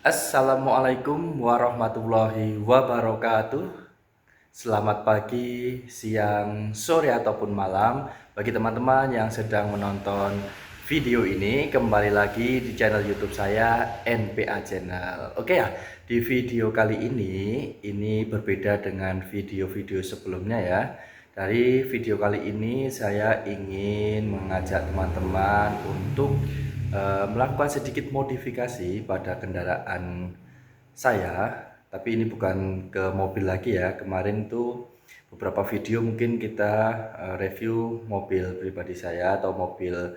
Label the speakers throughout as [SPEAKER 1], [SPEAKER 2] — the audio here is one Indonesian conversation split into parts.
[SPEAKER 1] Assalamualaikum warahmatullahi wabarakatuh. Selamat pagi, siang, sore ataupun malam bagi teman-teman yang sedang menonton video ini. Kembali lagi di channel YouTube saya, NPA Channel. Oke ya, di video kali ini berbeda dengan video-video sebelumnya ya. Dari video kali ini saya ingin mengajak teman-teman untuk melakukan sedikit modifikasi pada kendaraan saya, tapi ini bukan ke mobil lagi ya. Kemarin tuh beberapa video mungkin kita review mobil pribadi saya atau mobil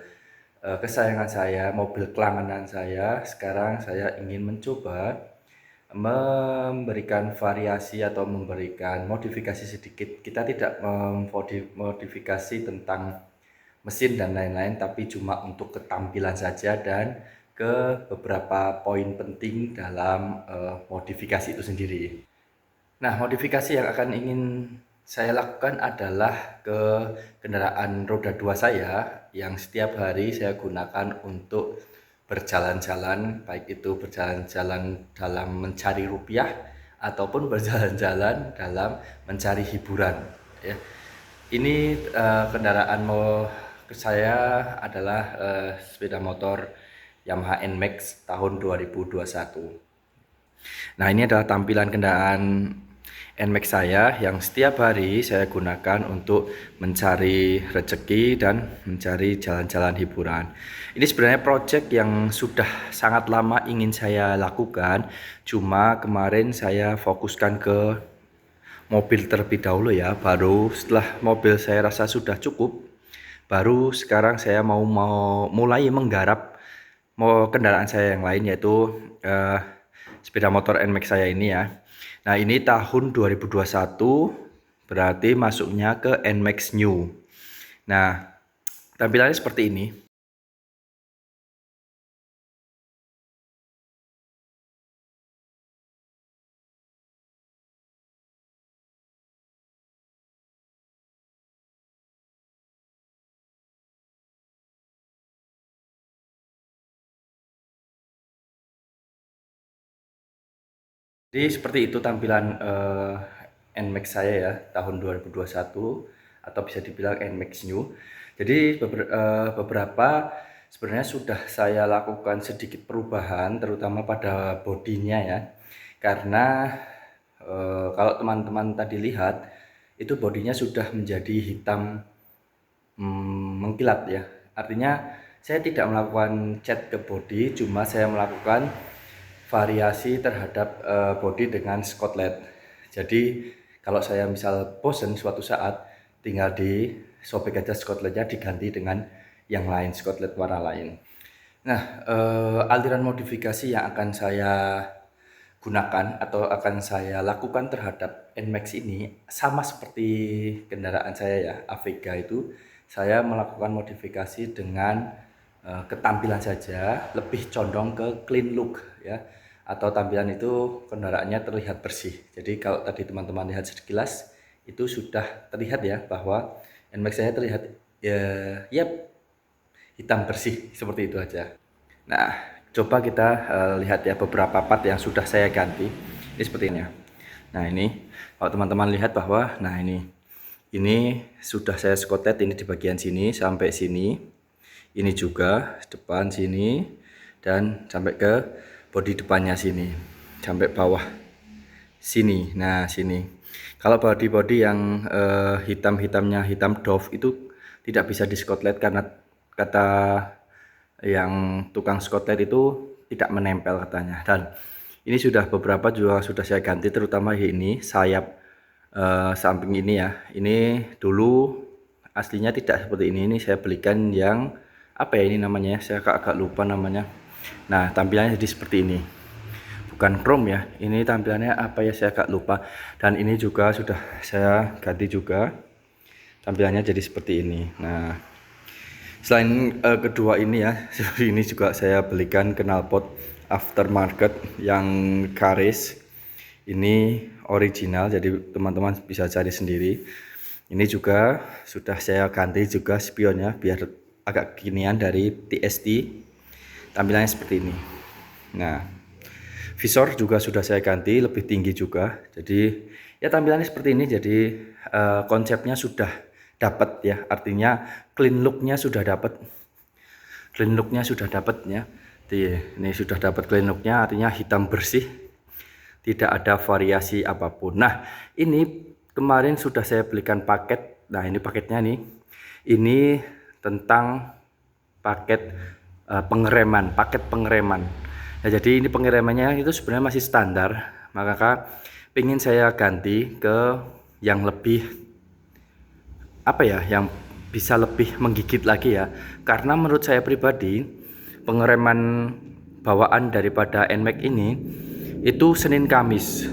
[SPEAKER 1] kesayangan saya, mobil kelangganan saya. Sekarang saya ingin mencoba memberikan variasi atau memberikan modifikasi sedikit. Kita tidak memodifikasi tentang mesin dan lain-lain, tapi cuma untuk ketampilan saja dan ke beberapa poin penting dalam modifikasi itu sendiri. Nah, modifikasi yang akan ingin saya lakukan adalah ke kendaraan roda 2 saya yang setiap hari saya gunakan untuk berjalan-jalan, baik itu berjalan-jalan dalam mencari rupiah ataupun berjalan-jalan dalam mencari hiburan ya. Ini kendaraan saya adalah sepeda motor Yamaha NMAX tahun 2021. Nah, ini adalah tampilan kendaraan NMAX saya yang setiap hari saya gunakan untuk mencari rezeki dan mencari jalan-jalan hiburan. Ini sebenarnya project yang sudah sangat lama ingin saya lakukan, cuma kemarin saya fokuskan ke mobil terlebih dahulu ya. Baru setelah mobil saya rasa sudah cukup, baru sekarang saya mau mulai menggarap kendaraan saya yang lain, yaitu sepeda motor NMAX saya ini ya. Nah, ini tahun 2021 berarti masuknya ke NMAX New. Nah, tampilannya seperti ini. Jadi seperti itu tampilan NMAX saya ya tahun 2021 atau bisa dibilang NMAX New. Jadi beberapa sebenarnya sudah saya lakukan sedikit perubahan terutama pada bodinya ya. Karena kalau teman-teman tadi lihat itu bodinya sudah menjadi hitam mengkilat ya. Artinya saya tidak melakukan cat ke bodi, cuma saya melakukan variasi terhadap bodi dengan skotlet. Jadi kalau saya misal bosen suatu saat, tinggal disobek aja skotletnya, diganti dengan yang lain, skotlet warna lain. Nah, aliran modifikasi yang akan saya gunakan atau akan saya lakukan terhadap NMAX ini sama seperti kendaraan saya ya, Avega itu. Saya melakukan modifikasi dengan ketampilan saja, lebih condong ke clean look ya, atau tampilan itu kendaraannya terlihat bersih. Jadi kalau tadi teman-teman lihat sekilas itu sudah terlihat ya bahwa NMAX saya terlihat ya hitam bersih seperti itu aja. Nah, coba kita lihat ya beberapa part yang sudah saya ganti. Ini seperti ini ya. Nah, ini kalau teman-teman lihat bahwa ini sudah saya skotlet ini di bagian sini sampai sini. Ini juga depan sini dan sampai ke bodi depannya sini. Sampai bawah sini. Nah, sini. Kalau bodi-bodi yang hitam-hitamnya hitam doff itu tidak bisa di skotlet karena kata yang tukang skotlet itu tidak menempel katanya. Dan ini sudah beberapa juga sudah saya ganti, terutama ini sayap samping ini ya. Ini dulu aslinya tidak seperti ini saya belikan yang apa ya ini namanya, saya agak lupa namanya. Nah, tampilannya jadi seperti ini, bukan chrome ya, ini tampilannya apa ya saya agak lupa. Dan ini juga sudah saya ganti juga, tampilannya jadi seperti ini. Nah, selain kedua ini ya, ini juga saya belikan knalpot aftermarket yang Karis. Ini original, jadi teman-teman bisa cari sendiri. Ini juga sudah saya ganti juga spionnya biar agak kekinian dari TST. Tampilannya seperti ini. Nah, Visor juga sudah saya ganti, lebih tinggi juga. Jadi ya tampilannya seperti ini. Jadi konsepnya sudah dapat ya. Artinya clean looknya sudah dapat. Clean looknya sudah dapat ya. Ini sudah dapat clean looknya, artinya hitam bersih, tidak ada variasi apapun. Nah, ini kemarin sudah saya belikan paket. Nah, ini paketnya nih. Ini tentang paket pengereman, paket pengereman. Nah, jadi ini pengeremannya itu sebenarnya masih standar, maka ingin saya ganti ke yang lebih apa ya, yang bisa lebih menggigit lagi ya. Karena menurut saya pribadi pengereman bawaan daripada NMAX ini itu Senin Kamis.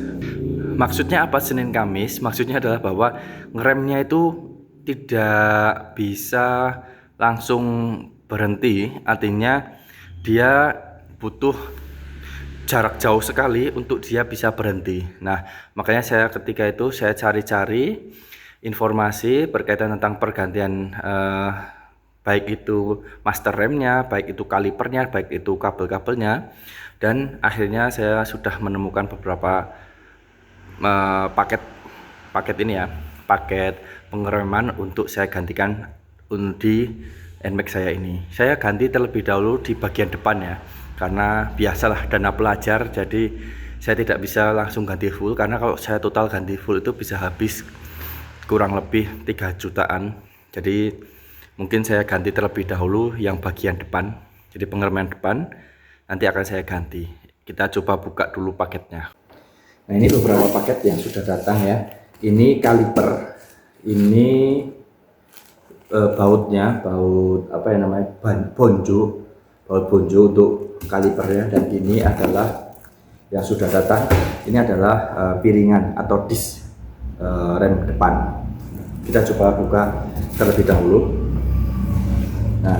[SPEAKER 1] Maksudnya apa Senin Kamis? Maksudnya adalah bahwa ngeremnya itu tidak bisa langsung berhenti, artinya dia butuh jarak jauh sekali untuk dia bisa berhenti. Nah, makanya saya ketika itu saya cari-cari informasi berkaitan tentang pergantian baik itu master remnya, baik itu kalipernya, baik itu kabel-kabelnya, dan akhirnya saya sudah menemukan beberapa paket ini ya, paket pengereman untuk saya gantikan di NMAX saya ini. Saya ganti terlebih dahulu di bagian depan ya, karena biasalah dana pelajar, jadi saya tidak bisa langsung ganti full, karena kalau saya total ganti full itu bisa habis kurang lebih 3 jutaan. Jadi mungkin saya ganti terlebih dahulu yang bagian depan, jadi pengereman depan nanti akan saya ganti. Kita coba buka dulu paketnya. Nah, ini beberapa paket yang sudah datang ya. Ini kaliper, ini bautnya, baut apa ya namanya, bonjo, baut bonjo untuk kalipernya. Dan ini adalah yang sudah datang, ini adalah piringan atau disk rem depan. Kita coba buka terlebih dahulu. Nah,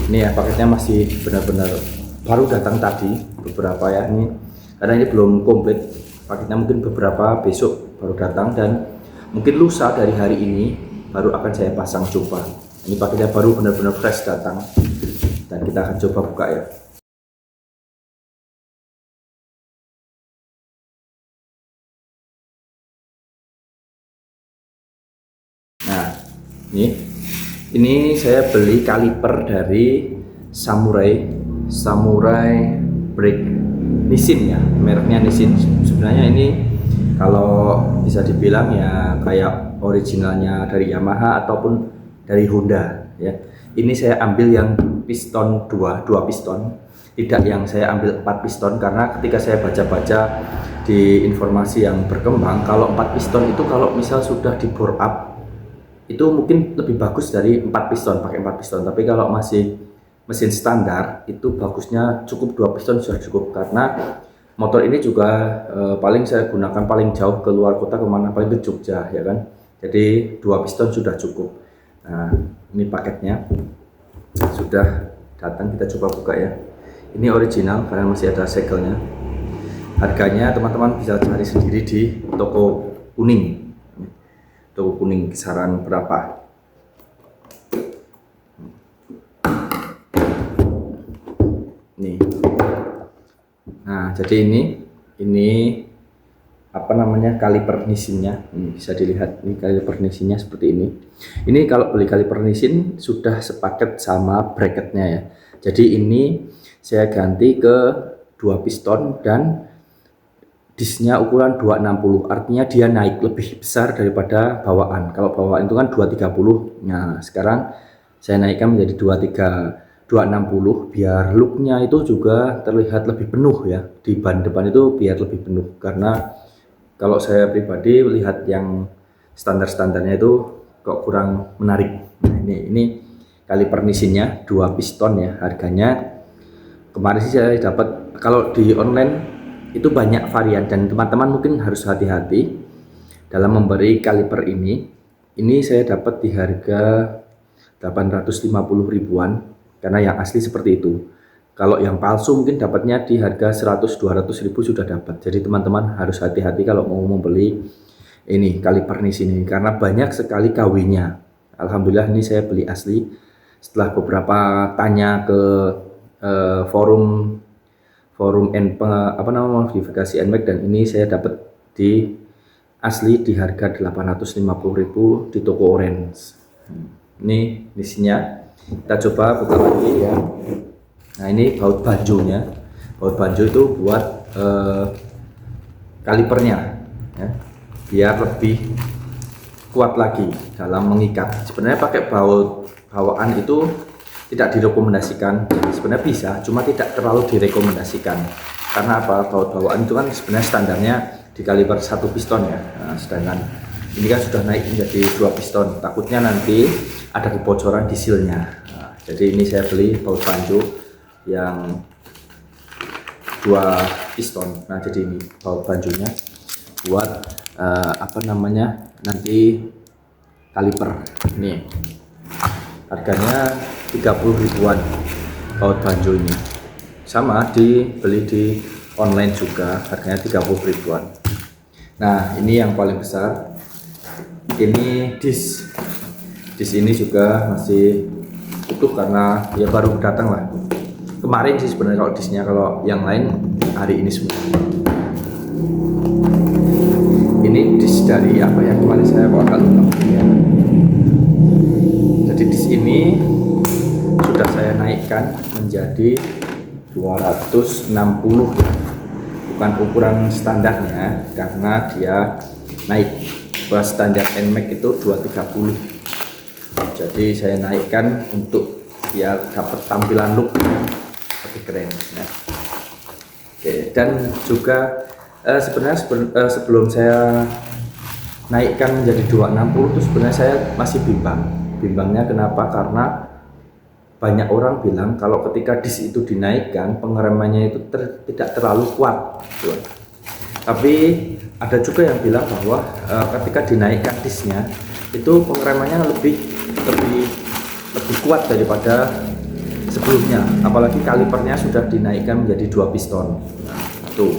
[SPEAKER 1] ini ya paketnya masih benar-benar baru datang tadi, beberapa ya ini, karena ini belum komplit paketnya, mungkin beberapa besok baru datang, dan mungkin lusa dari hari ini baru akan saya pasang coba. Ini paketnya baru benar-benar fresh datang, dan kita akan coba buka ya. Nah, ini saya beli kaliper dari Samurai Brake Nissin ya, mereknya Nissin. Sebenarnya ini kalau bisa dibilang ya kayak originalnya dari Yamaha ataupun dari Honda ya. Ini saya ambil yang piston dua piston, tidak yang saya ambil 4 piston, karena ketika saya baca-baca di informasi yang berkembang, kalau 4 piston itu kalau misal sudah di bore up itu mungkin lebih bagus dari 4 piston, pakai 4 piston. Tapi kalau masih mesin standar itu bagusnya cukup 2 piston sudah cukup, karena motor ini juga paling saya gunakan paling jauh ke luar kota, kemana, paling ke Jogja ya kan. Jadi 2 piston sudah cukup. Nah, ini paketnya sudah datang, kita coba buka ya. Ini original karena masih ada segelnya. Harganya teman-teman bisa cari sendiri di toko kuning. Toko kuning kisaran berapa? Nih. Nah, jadi ini apa namanya, kaliper Nissinnya. Bisa dilihat ini kaliper Nissinnya seperti ini. Ini kalau beli kaliper Nissin sudah sepaket sama bracketnya ya. Jadi ini saya ganti ke 2 piston dan disknya ukuran 260, artinya dia naik lebih besar daripada bawaan. Kalau bawaan itu kan 230. Nah, sekarang saya naikkan menjadi 260 biar looknya itu juga terlihat lebih penuh ya. Di ban depan itu biar lebih penuh, karena kalau saya pribadi melihat yang standar-standarnya itu kok kurang menarik. Nah, ini kaliper Nissinnya 2 piston ya. Harganya kemarin sih saya dapat, kalau di online itu banyak varian, dan teman-teman mungkin harus hati-hati dalam memberi kaliper ini. Ini saya dapat di harga 850 ribuan, karena yang asli seperti itu. Kalau yang palsu mungkin dapatnya di harga 100-200 ribu sudah dapat. Jadi teman-teman harus hati-hati kalau mau membeli ini kaliper Nissin ini, karena banyak sekali KW-nya. Alhamdulillah ini saya beli asli. Setelah beberapa tanya ke forum forum modifikasi NMAX, dan ini saya dapat di asli di harga 850.000 di toko Orange. Ini isinya, kita coba buka lagi ya. Nah, ini baut banjonya. Baut banjo itu buat kalipernya ya, biar lebih kuat lagi dalam mengikat. Sebenarnya pakai baut bawaan itu tidak direkomendasikan, sebenarnya bisa, cuma tidak terlalu direkomendasikan. Karena apa? Baut bawaan itu kan sebenarnya standarnya di kaliber 1 piston ya. Nah, sedangkan ini kan sudah naik menjadi 2 piston, takutnya nanti ada kebocoran di sealnya. Nah, jadi ini saya beli baut banjo yang 2 piston. Nah, jadi ini baut banjonya buat nanti kaliper. Nih harganya 30 ribuan baut banjo ini, sama dibeli di online juga harganya 30 ribuan. Nah, ini yang paling besar, ini disk ini juga masih utuh karena ya baru datang lah kemarin sih sebenarnya kalau disknya, kalau yang lain hari ini semua. Ini disk dari apa ya, kemarin saya bakal lupa ya. Jadi disk ini sudah saya naikkan menjadi 260, bukan ukuran standarnya karena dia naik ke standar NMAX itu 230. Jadi saya naikkan untuk biar dapat tampilan look lebih keren ya. Oke, dan juga sebenarnya sebelum saya naikkan menjadi 260 itu sebenarnya saya masih bimbangnya kenapa, karena banyak orang bilang kalau ketika disk itu dinaikkan pengeremannya itu tidak terlalu kuat gitu. Tapi ada juga yang bilang bahwa ketika dinaikkan disknya itu pengeremannya lebih kuat daripada sebelumnya, apalagi kalipernya sudah dinaikkan menjadi 2 piston. Nah, tuh.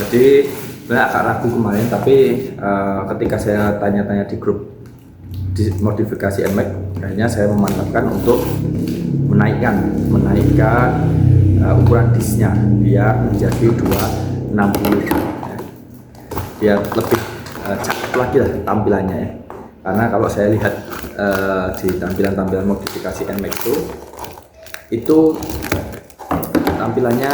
[SPEAKER 1] Jadi saya agak ragu kemarin, tapi ketika saya tanya-tanya di grup di modifikasi NMAX, akhirnya saya memantapkan untuk menaikkan ukuran disknya biar menjadi 260 ya. Biar lebih cakep lagi lah tampilannya ya. Karena kalau saya lihat di tampilan modifikasi NMAX itu tampilannya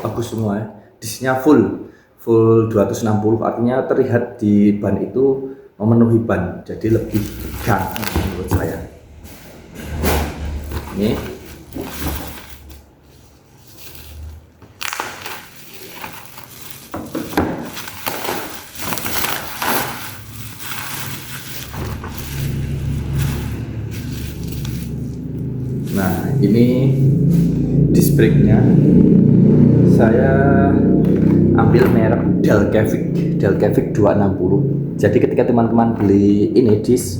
[SPEAKER 1] bagus semua ya. Disknya full 260, artinya terlihat di ban itu memenuhi ban, jadi lebih ganteng menurut saya. Ini nah, ini disc brake-nya saya ambil merek Delcavic 260. Jadi ketika teman-teman beli ini disc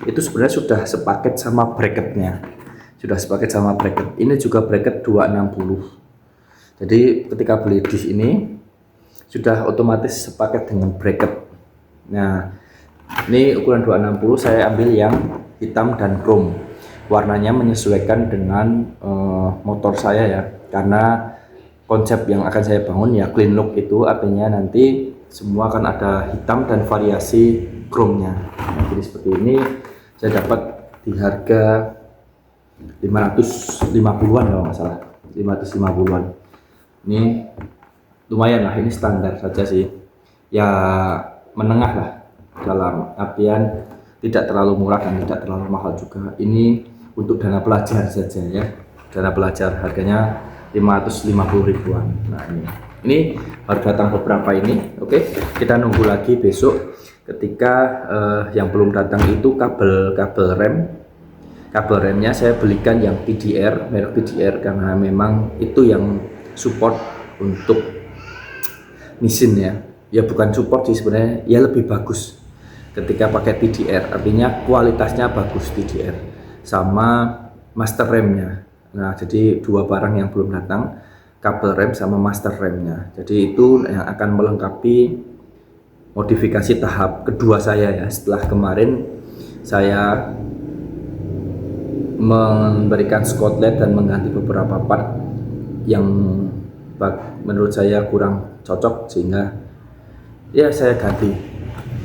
[SPEAKER 1] itu sebenarnya sudah sepaket sama bracketnya, ini juga bracket 260. Jadi ketika beli disc ini sudah otomatis sepaket dengan bracket. Nah, ini ukuran 260, saya ambil yang hitam dan chrome, warnanya menyesuaikan dengan motor saya ya, karena konsep yang akan saya bangun ya clean look, itu artinya nanti semua akan ada hitam dan variasi chrome-nya. Nah, jadi seperti ini saya dapat di harga 550-an kalau nggak salah, 550-an. Ini lumayan lah, ini standar saja sih ya, menengah lah, dalam artian tidak terlalu murah dan tidak terlalu mahal juga. Ini untuk dana pelajar saja ya, dana pelajar harganya 550 ribuan. Nah, ini baru datang beberapa ini. Oke, kita nunggu lagi besok ketika yang belum datang itu kabel remnya saya belikan yang PDR, merek PDR, karena memang itu yang support untuk mesin ya bukan support sih sebenarnya, ya lebih bagus ketika pakai PDR, artinya kualitasnya bagus PDR sama master remnya. Nah, jadi dua barang yang belum datang, kabel rem sama master remnya. Jadi itu yang akan melengkapi modifikasi tahap kedua saya ya, setelah kemarin saya memberikan skotlet dan mengganti beberapa part yang menurut saya kurang cocok, sehingga ya saya ganti.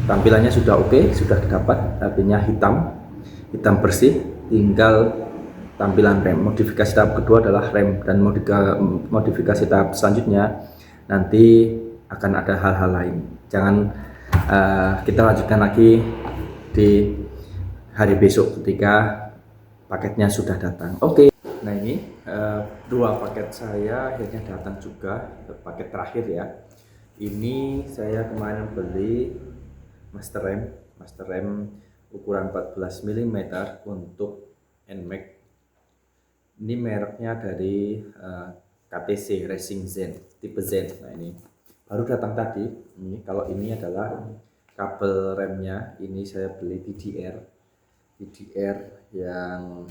[SPEAKER 1] Tampilannya sudah oke, sudah dapat, artinya hitam bersih. Tinggal tampilan rem. Modifikasi tahap kedua adalah rem, dan modifikasi tahap selanjutnya nanti akan ada hal-hal lain. Jangan kita lanjutkan lagi di hari besok ketika paketnya sudah datang. Oke. Nah, ini dua paket saya akhirnya datang juga, paket terakhir ya. Ini saya kemarin beli master rem ukuran 14 mm untuk NMAX. Ini mereknya dari KTC Racing Zen, tipe Zen. Nah, ini baru datang tadi. Ini kalau ini adalah kabel remnya, ini saya beli DDR yang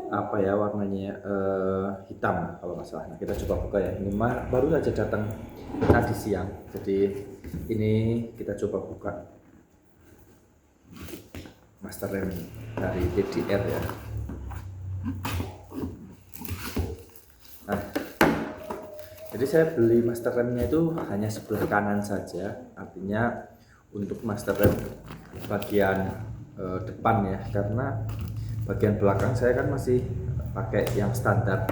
[SPEAKER 1] apa ya warnanya, hitam kalau nggak salah. Nah, kita coba buka ya. Ini baru saja datang tadi siang, jadi ini kita coba buka master rem dari DDR ya. Nah, jadi saya beli master remnya itu hanya sebelah kanan saja, artinya untuk master rem bagian depan ya, karena bagian belakang saya kan masih pakai yang standar,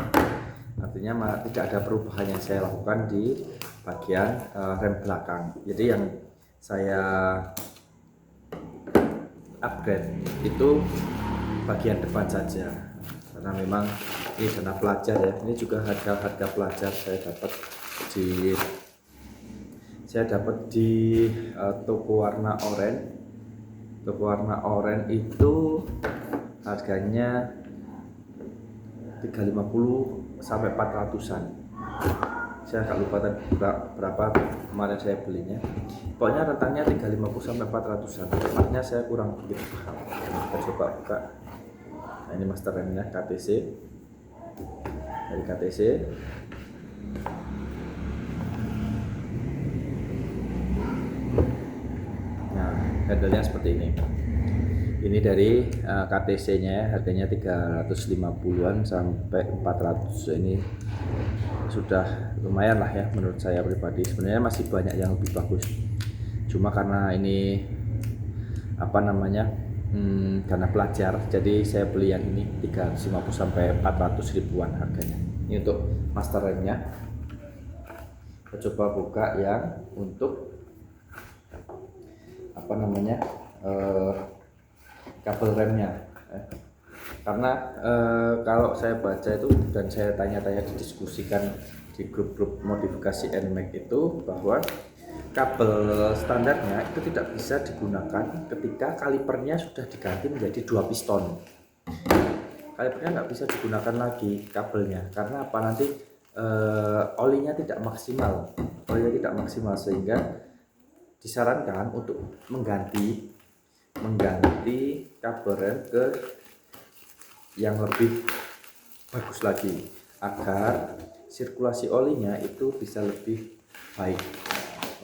[SPEAKER 1] artinya tidak ada perubahan yang saya lakukan di bagian rem belakang. Jadi yang saya upgrade itu bagian depan saja, karena memang ini dana pelajar ya. Ini juga harga pelajar saya dapat di toko warna oranye itu harganya 350 sampai 400-an. Saya agak lupa berapa kemarin saya belinya. Pokoknya rentangnya 350 sampai 400-an. Tempatnya saya kurang begitu paham. Kita coba buka. Nah, ini master remnya KTC. Dari KTC. Nah, handle-nya seperti ini. Ini dari KTC-nya, harganya 350-an sampai 400. Ini sudah lumayan lah ya menurut saya pribadi. Sebenarnya masih banyak yang lebih bagus, cuma karena ini apa namanya, dana pelajar, jadi saya beli yang ini 350 sampai 400 ribuan harganya. Ini untuk master remnya. Kita coba buka yang untuk apa namanya, kabel remnya. Karena kalau saya baca itu dan saya tanya-tanya didiskusikan di grup-grup modifikasi NMAX itu, bahwa kabel standarnya itu tidak bisa digunakan ketika kalipernya sudah diganti menjadi 2 piston. Kalipernya nggak bisa digunakan lagi kabelnya, karena apa, nanti olinya tidak maksimal, sehingga disarankan untuk mengganti kabel rem ke yang lebih bagus lagi, agar sirkulasi olinya itu bisa lebih baik.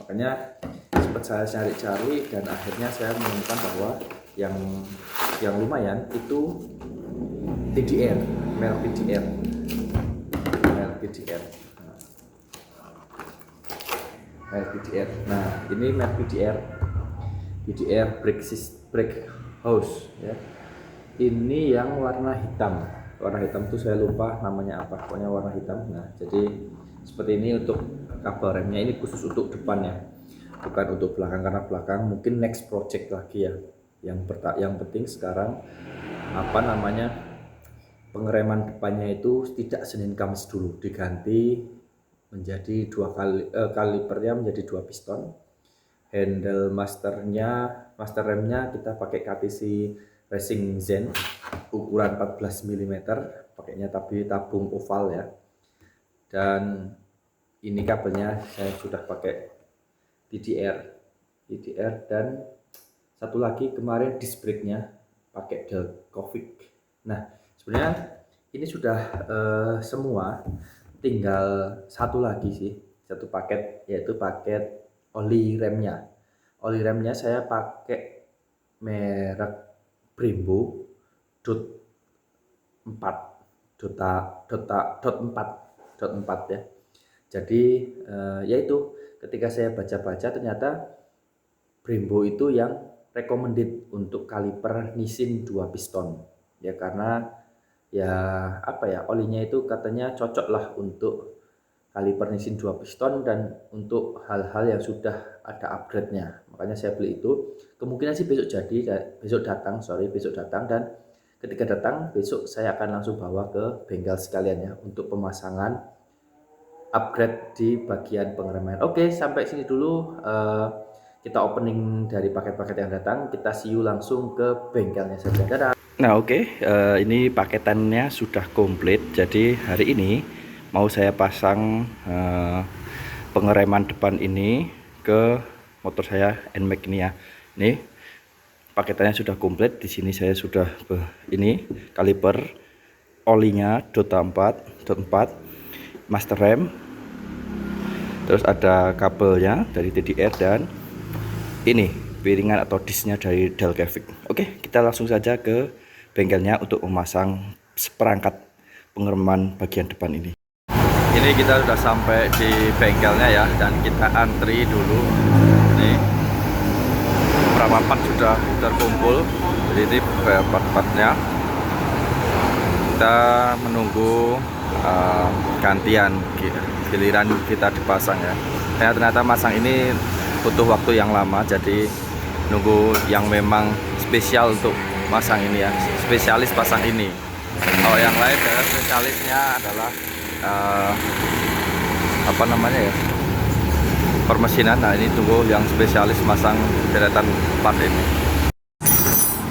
[SPEAKER 1] Makanya sempat saya cari-cari dan akhirnya saya menemukan bahwa yang lumayan itu TDR, merek TDR. Nah, ini merek TDR brake hose ya. Ini yang warna hitam itu saya lupa namanya apa, pokoknya warna hitam. Nah, jadi seperti ini untuk kabel remnya. Ini khusus untuk depannya, bukan untuk belakang, karena belakang mungkin next project lagi ya. Yang penting sekarang apa namanya, pengereman depannya itu tidak Senin Kamis dulu, diganti menjadi kalipernya menjadi 2 piston. Handle master remnya kita pakai KTC Racing Zen ukuran 14 mm, pakainya tapi tabung oval ya. Dan ini kabelnya saya sudah pakai DDR, dan satu lagi kemarin disc brake-nya pakai Delcovic. Nah, sebenarnya ini sudah semua, tinggal satu lagi sih, satu paket, yaitu paket oli remnya. Oli remnya saya pakai merek Brembo dot 4 ya. Jadi yaitu ketika saya baca-baca ternyata Brembo itu yang recommended untuk kaliper Nissin 2 piston. Ya karena ya apa ya, olinya itu katanya cocok lah untuk kaliper Nissin 2 piston dan untuk hal-hal yang sudah ada upgrade-nya. Makanya saya beli itu. Kemungkinan sih besok jadi, besok datang dan ketika datang besok saya akan langsung bawa ke bengkel sekalian ya untuk pemasangan upgrade di bagian pengereman. Oke, sampai sini dulu kita opening dari paket-paket yang datang. Kita see you langsung ke bengkelnya saja. Dadah. Nah oke, ini paketannya sudah komplit. Jadi hari ini mau saya pasang pengereman depan ini ke motor saya NMAX ini ya. Ini paketannya sudah komplit. Di sini saya sudah ini kaliper, olinya Dota 4, master rem, terus ada kabelnya dari TDR dan ini piringan atau disknya dari Delcavic. Oke, kita langsung saja ke bengkelnya untuk memasang seperangkat pengereman bagian depan ini. Ini kita sudah sampai di bengkelnya ya, dan kita antri dulu. Nih, beberapa part sudah terkumpul, jadi ini part-partnya. Kita menunggu gantian giliran kita dipasang ya. Ternyata masang ini butuh waktu yang lama, jadi nunggu yang memang spesial untuk masang ini ya, spesialis pasang ini. Kalau yang lain ya, spesialisnya adalah apa namanya ya, permesinan. Nah ini tunggu yang spesialis masang deretan part ini.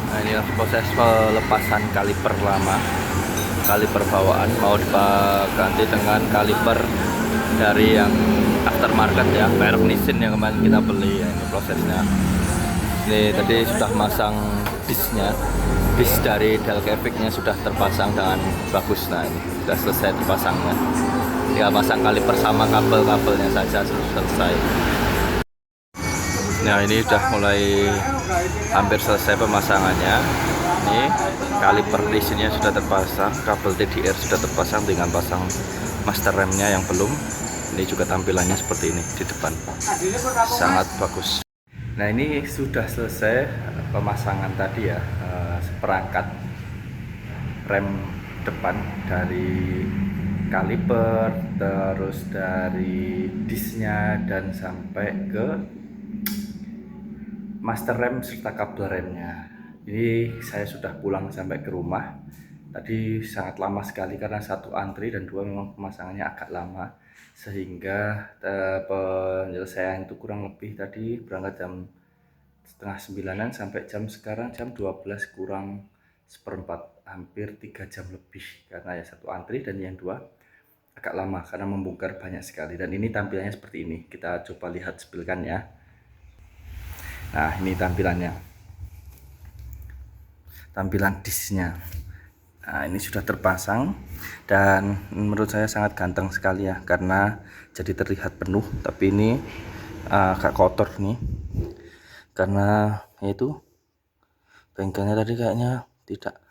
[SPEAKER 1] Nah ini proses pelepasan kaliper lama, kaliper bawaan mau diganti dengan kaliper dari yang aftermarket ya, merek Nissin yang kemarin kita beli ya. Ini prosesnya. Ini tadi sudah masang disknya, disk dari Delcavic-nya sudah terpasang dengan bagus. Nah ini sudah selesai terpasangnya, tinggal pasang kaliper sama kabel-kabelnya saja selesai. Nah ini sudah mulai hampir selesai pemasangannya. Ini kaliper Nissin-nya sudah terpasang, kabel TDR sudah terpasang, tinggal pasang master remnya yang belum. Ini juga tampilannya seperti ini di depan, sangat bagus. Nah ini sudah selesai pemasangan tadi ya, seperangkat rem depan dari kaliper, terus dari disknya dan sampai ke master rem serta kabel remnya. Ini saya sudah pulang sampai ke rumah. Tadi sangat lama sekali karena satu antri dan dua memang pemasangannya agak lama, sehingga penyelesaian itu kurang lebih tadi berangkat jam setengah 9-an sampai sekarang jam 12 kurang seperempat, hampir 3 jam lebih karena ya satu antri dan yang dua agak lama karena membongkar banyak sekali. Dan ini tampilannya seperti ini, kita coba lihat spilkan ya. Nah ini tampilannya, tampilan disknya. Nah ini sudah terpasang dan menurut saya sangat ganteng sekali ya, karena jadi terlihat penuh. Tapi ini agak kotor nih, karena itu bengkelnya tadi kayaknya tidak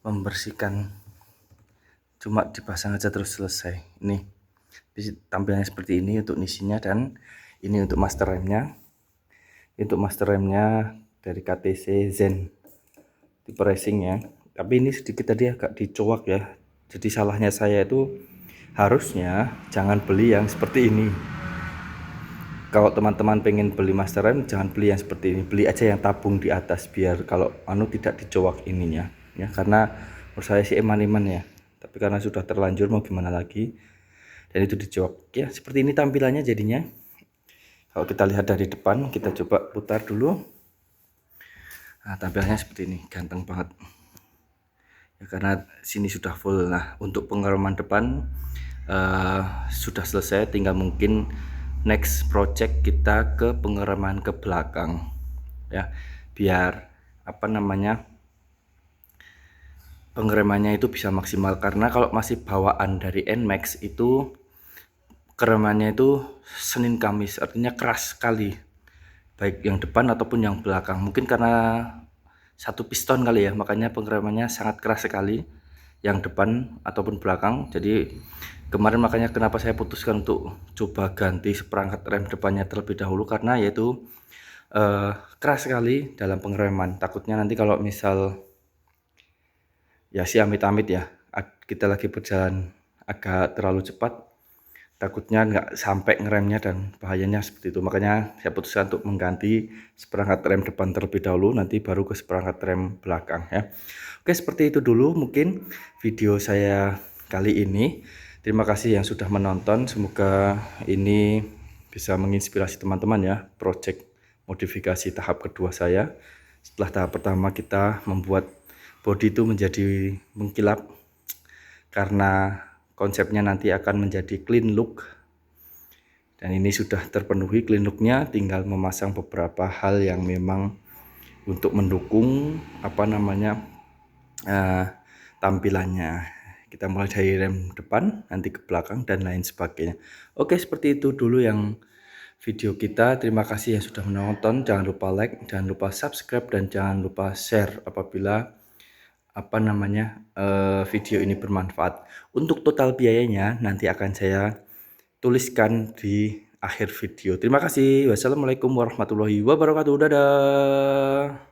[SPEAKER 1] membersihkan, cuma dipasang aja terus selesai. Ini tampilannya seperti ini untuk Nissin-nya, dan ini untuk master remnya. Untuk master remnya dari KTC Zen tipe racing ya. Tapi ini sedikit tadi agak dicoak ya. Jadi salahnya saya itu harusnya jangan beli yang seperti ini. Kalau teman-teman pengen beli master rem, jangan beli yang seperti ini. Beli aja yang tabung di atas, biar kalau tidak dicoak ininya ya. Karena menurut saya sih eman-eman ya. Tapi karena sudah terlanjur mau gimana lagi. Dan itu dicoak ya. Seperti ini tampilannya jadinya. Kalau kita lihat dari depan, kita coba putar dulu. Nah, tampilannya seperti ini, ganteng banget. Ya, karena sini sudah full. Nah untuk pengereman depan sudah selesai, tinggal mungkin next project kita ke pengereman ke belakang ya, biar apa namanya, pengeremannya itu bisa maksimal. Karena kalau masih bawaan dari NMAX itu keremannya itu Senin Kamis, artinya keras sekali, baik yang depan ataupun yang belakang. Mungkin karena satu piston kali ya, makanya pengeremannya sangat keras sekali yang depan ataupun belakang. Jadi Kemarin makanya kenapa saya putuskan untuk coba ganti seperangkat rem depannya terlebih dahulu, karena yaitu keras sekali dalam pengereman. Takutnya nanti kalau misal ya si amit-amit ya kita lagi berjalan agak terlalu cepat, takutnya nggak sampai ngeremnya dan bahayanya seperti itu. Makanya saya putuskan untuk mengganti seperangkat rem depan terlebih dahulu, nanti baru ke seperangkat rem belakang ya. Oke, seperti itu dulu mungkin video saya kali ini. Terima kasih yang sudah menonton, semoga ini bisa menginspirasi teman-teman ya, project modifikasi tahap kedua saya. Setelah tahap pertama kita membuat bodi itu menjadi mengkilap, karena konsepnya nanti akan menjadi clean look, dan ini sudah terpenuhi clean looknya, tinggal memasang beberapa hal yang memang untuk mendukung tampilannya. Kita mulai dari rem depan, nanti ke belakang dan lain sebagainya. Oke, seperti itu dulu yang video kita. Terima kasih yang sudah menonton. Jangan lupa like, jangan lupa subscribe, dan jangan lupa share apabila video ini bermanfaat. Untuk total biayanya nanti akan saya tuliskan di akhir video. Terima kasih. Wassalamualaikum warahmatullahi wabarakatuh. Dadah.